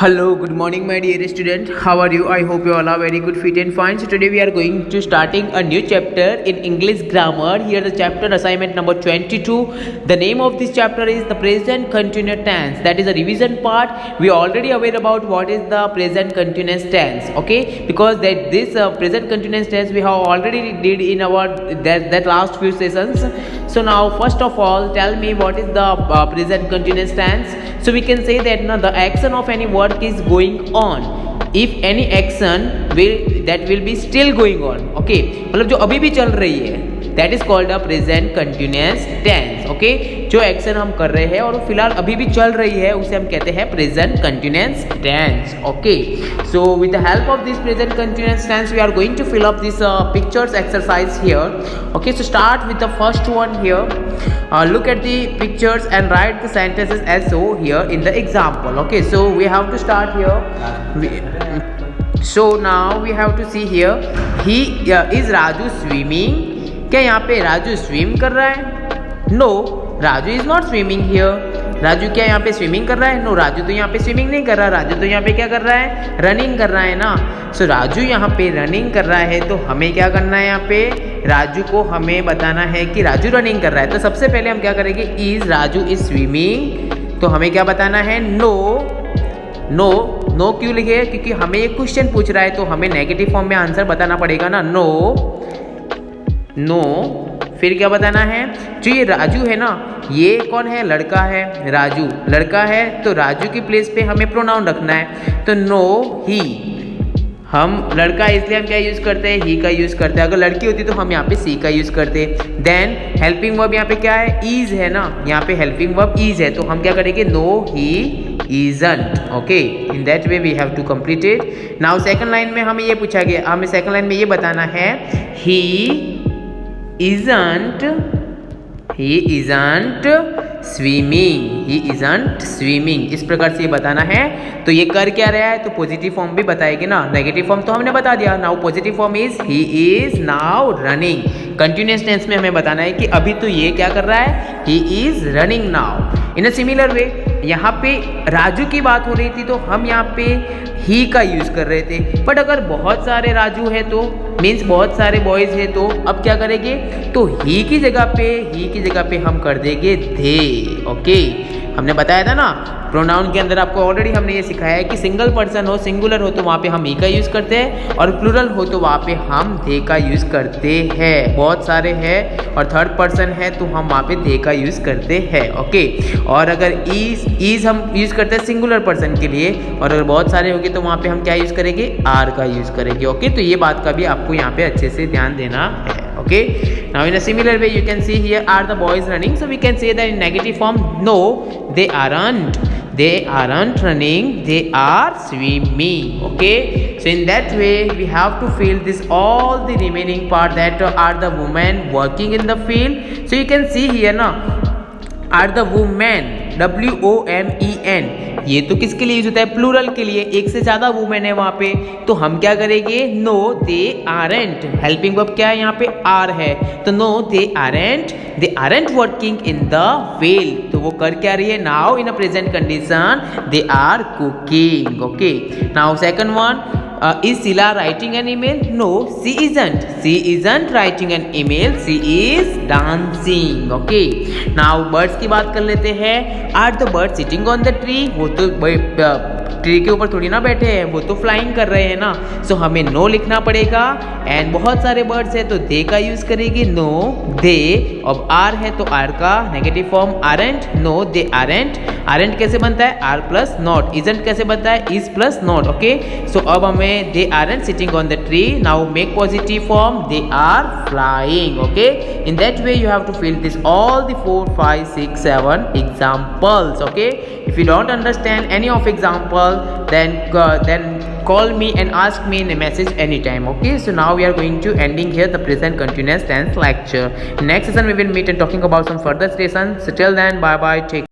Hello, good morning my dear student. How are you? I hope you all are very good, fit and fine. So today we are going to starting a new chapter in English grammar. Here the chapter assignment number 22. The name of this chapter is the present continuous tense. That is a revision part. We are already aware about what is the present continuous tense. Okay, because this present continuous tense we have already did in our that last few sessions. So now first of all tell me what is the present continuous tense. So we can say that the action of any work is going on. If any action will be still going on. Okay, मतलब जो अभी भी चल रही है, that is called a present continuous tense. Okay, जो action हम कर रहे हैं और वो फिलहाल अभी भी चल रही है उसे हम कहते हैं present continuous tense. Okay, so with the help of this present continuous tense we are going to fill up this pictures exercise here. Okay, so start with the first one here. Look at the pictures and write the sentences as so here in the example. Okay, so we have to start here. So now we have to see here. Is Raju swimming? क्या यहाँ पे Raju swim कर रहा है? No, Raju is not swimming here. Raju क्या यहाँ पे swimming कर रहा है? नो, राजू तो यहाँ पे स्विमिंग नहीं कर रहा. राजू तो यहाँ पे क्या कर रहा है? रनिंग कर रहा है ना. सो राजू यहाँ पे रनिंग कर रहा है तो हमें क्या करना है? यहाँ पे राजू को हमें बताना है कि राजू रनिंग कर रहा है. तो सबसे पहले हम क्या करेंगे? Is Raju is swimming. तो हमें क्या बताना है? नो. नो नो क्यों लिखे? क्योंकि हमें एक क्वेश्चन पूछ रहा है तो हमें नेगेटिव फॉर्म में आंसर बताना पड़ेगा ना. No no. फिर क्या बताना है? जो ये राजू है ना, ये कौन है? लड़का है. राजू लड़का है तो राजू की प्लेस पे हमें प्रोनाउन रखना है. तो नो ही. हम लड़का इसलिए हम क्या यूज़ करते हैं? ही का यूज़ करते हैं. अगर लड़की होती तो हम यहाँ पे सी का यूज़ करते. देन हेल्पिंग वर्ब यहाँ पे क्या है? इज है ना. यहाँ पे हेल्पिंग वर्ब इज है तो हम क्या करेंगे? No he isn't. Okay, in that way we have to complete it. Now second line में हमें ये पूछा गया, हमें second line में ये बताना है he isn't swimming. He isn't swimming. इस प्रकार से ये बताना है. तो ये कर क्या रहा है? तो पॉजिटिव फॉर्म भी बताएगी ना. नेगेटिव फॉर्म तो हमने बता दिया. Now positive form is he is now running. कंटिन्यूअस टेंस में हमें बताना है कि अभी तो ये क्या कर रहा है? he is running now. In a similar way यहाँ पे राजू की बात हो रही थी तो हम यहाँ पे ही का यूज़ कर रहे थे. बट अगर बहुत सारे राजू है तो मीन्स बहुत सारे बॉयज़ है तो अब क्या करेंगे? तो ही की जगह पे हम कर देंगे दे. ओके, हमने बताया था ना प्रोनाउन के अंदर आपको ऑलरेडी हमने ये सिखाया है कि सिंगल पर्सन हो, सिंगुलर हो तो वहाँ पे हम ही का यूज़ करते हैं और प्लूरल हो तो वहाँ पे हम दे का यूज़ करते हैं. बहुत सारे हैं और थर्ड पर्सन है तो हम वहाँ पे दे का यूज़ करते हैं. ओके, और अगर इज हम यूज़ करते हैं सिंगुलर पर्सन के लिए और अगर बहुत सारे होंगे तो वहाँ पे हम क्या यूज़ करेंगे? आर का यूज़ करेंगे. ओके, तो ये बात का भी आपको यहाँ पे अच्छे से ध्यान देना है. Okay, now in a similar way you can see here are the boys running. So we can say that in negative form, no, they aren't running, they are swimming. Okay, so in that way we have to fill this all the remaining part that are the women working in the field. So you can see here now are the women, WOMEN. ये तो किसके लिए use होता है? Plural के लिए. एक से ज्यादा वुमेन है वहां पे तो हम क्या करेंगे? No they aren't. Helping verb क्या है? यहाँ पे आर है तो no they aren't working in the field. तो वो कर क्या रही है? Now in a present condition they are cooking. Okay, now second one. Is Sila writing an email? No, she isn't writing an email. She is dancing. Okay, now birds की बात कर लेते हैं. Are the birds sitting on the tree? वो तो tree के ऊपर थोड़ी ना बैठे हैं, वो तो फ्लाइंग कर रहे हैं ना. सो हमें नो लिखना पड़ेगा. एंड बहुत सारे बर्ड्स है तो दे का यूज करेगी. No they. अब आर है तो आर का negative form aren't. No they aren't कैसे बनता है? Are plus not. इजंट कैसे बनता है? Is plus not. Okay, so अब हमें they aren't sitting on the tree. Now make positive form they are flying. Okay, in that way you have to fill this all the 4, 5, 6, 7 examples. Okay, if you don't understand any of example then call me and ask me in a message anytime. Okay, so now we are going to ending here the present continuous tense lecture. Next session we will meet and talking about some further sessions. So till then, bye bye, take